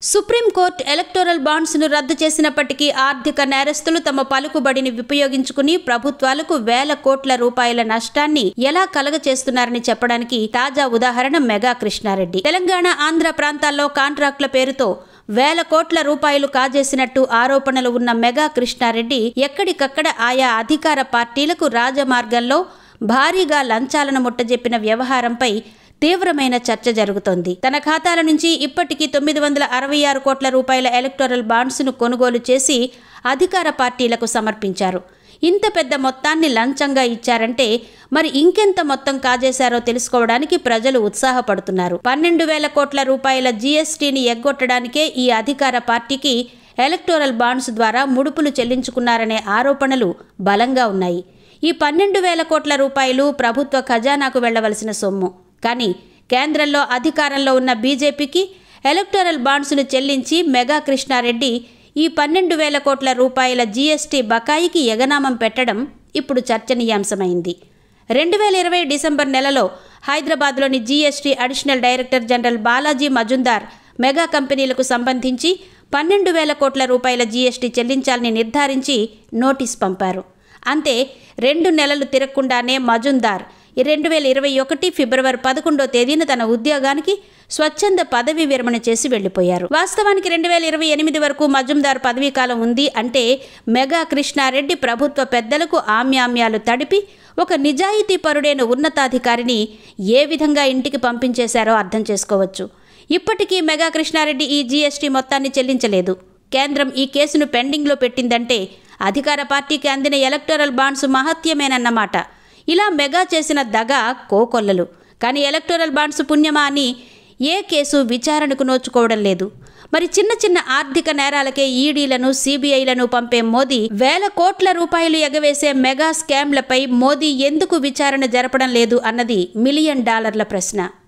Supreme court electoral బాండ్స్ను రద్దు చేసినప్పటికీ ఆర్థిక నేరస్తులు తమ పలుకుబడిని ఉపయోగించుకుని ప్రభుత్వాలకు వేల కోట్ల రూపాయల నష్టాన్ని ఎలా కలగచేస్తున్నారని చెప్పడానికి తాజా ఉదాహరణ మెగా కృష్ణారెడ్డి. తెలంగాణ, ఆంధ్ర ప్రాంతాల్లో కాంట్రాక్టుల పేరుతో వేల కోట్ల రూపాయలు కాజేసినట్టు ఆరోపణలు ఉన్న మెగా కృష్ణారెడ్డి ఎక్కడికక్కడ ఆయా అధికార పార్టీలకు రాజమార్గంలో భారీగా లంచాలను ముట్టజెప్పిన వ్యవహారంపై తీవ్రమైన చర్చ జరుగుతోంది. తన ఖాతాల నుంచి ఇప్పటికీ 966 కోట్ల రూపాయల ఎలక్టోరల్ బాండ్స్ను కొనుగోలు చేసి అధికార పార్టీలకు సమర్పించారు. ఇంత పెద్ద మొత్తాన్ని లంచంగా ఇచ్చారంటే మరి ఇంకెంత మొత్తం కాజేశారో తెలుసుకోవడానికి ప్రజలు ఉత్సాహపడుతున్నారు. 12,000 కోట్ల రూపాయల జీఎస్టీని ఎగ్గొట్టడానికే ఈ అధికార పార్టీకి ఎలక్టోరల్ బాండ్స్ ద్వారా ముడుపులు చెల్లించుకున్నారనే ఆరోపణలు బలంగా ఉన్నాయి. ఈ 12,000 కోట్ల రూపాయలు ప్రభుత్వ ఖజానాకు వెళ్లవలసిన సొమ్ము. కానీ కేంద్రంలో అధికారంలో ఉన్న బీజేపీకి ఎలక్టోరల్ బాండ్స్ను చెల్లించి మెగా కృష్ణారెడ్డి ఈ 12,000 కోట్ల రూపాయల జీఎస్టీ బకాయికి ఎగనామం పెట్టడం ఇప్పుడు చర్చనీయాంశమైంది. 2020 డిసెంబర్ నెలలో హైదరాబాద్లోని GST additional director general Balaji Majumdar mega కంపెనీలకు సంబంధించి 12,000 కోట్ల రూపాయల జీఎస్టీ చెల్లించాలని నిర్ధారించి నోటీస్ పంపారు. అంతే 2 నెలలు తిరగకుండానే మజుందార్ 2021 ఫిబ్రవరి 11వ తేదీన తన ఉద్యోగానికి స్వచ్ఛంద పదవి విరమణ చేసి వెళ్లిపోయారు. వాస్తవానికి 2028 వరకు మజుందార్ పదవీకాలం ఉంది. అంటే మెగా కృష్ణారెడ్డి ప్రభుత్వ పెద్దలకు ఆమ్యామ్యాలు తడిపి ఒక నిజాయితీ పరుడైన ఉన్నతాధికారిని ఏ విధంగా ఇంటికి పంపించేశారో అర్థం చేసుకోవచ్చు. ఇప్పటికీ మెగా కృష్ణారెడ్డి ఈ జీఎస్టీ మొత్తాన్ని చెల్లించలేదు. కేంద్రం ఈ కేసును పెండింగ్లో పెట్టిందంటే అధికార పార్టీకి అందిన ఎలక్టోరల్ బాండ్స్ మహత్యమేనన్నమాట. ఇలా మెగా చేసిన దగా కోకొల్లలు. కానీ ఎలక్టోరల్ బాండ్స్ పుణ్యమా అని ఏ కేసు విచారణకు నోచుకోవడం లేదు. మరి చిన్న చిన్న ఆర్థిక నేరాలకే ఈడీలను, సిబిఐలను పంపే మోదీ వేల కోట్ల రూపాయలు ఎగవేసే మెగా స్కామ్లపై మోదీ ఎందుకు విచారణ జరపడం లేదు అన్నది $1 మిలియన్ ప్రశ్న.